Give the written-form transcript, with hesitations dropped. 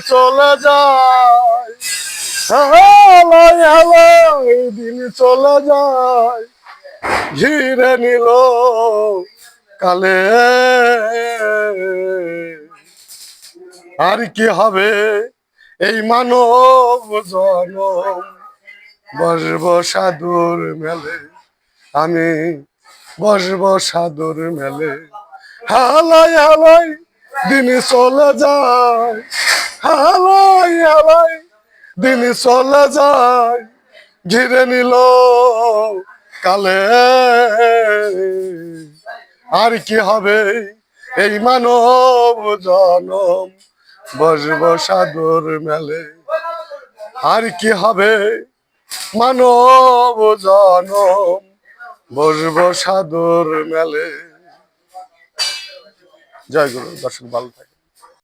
চলে যায়, হালাই হালাই দিন চলে যায়, ঘিরে নিল কালে। আর কি হবে এই মানব জনম, বসব সাধুর মেলে, আমি বসব সাধুর মেলে। হালাই হালাই দিন চলে যায়, হালাই হালাই দিন চলে যায়, ঘিরে নিল কালে। আর কি হবে এই মানব জনম, বসব সাধুর মেলে। আর কি হবে মানব জনম, বসব সাধুর মেলে। জয় গুরু। দর্শক ভালো থাকে।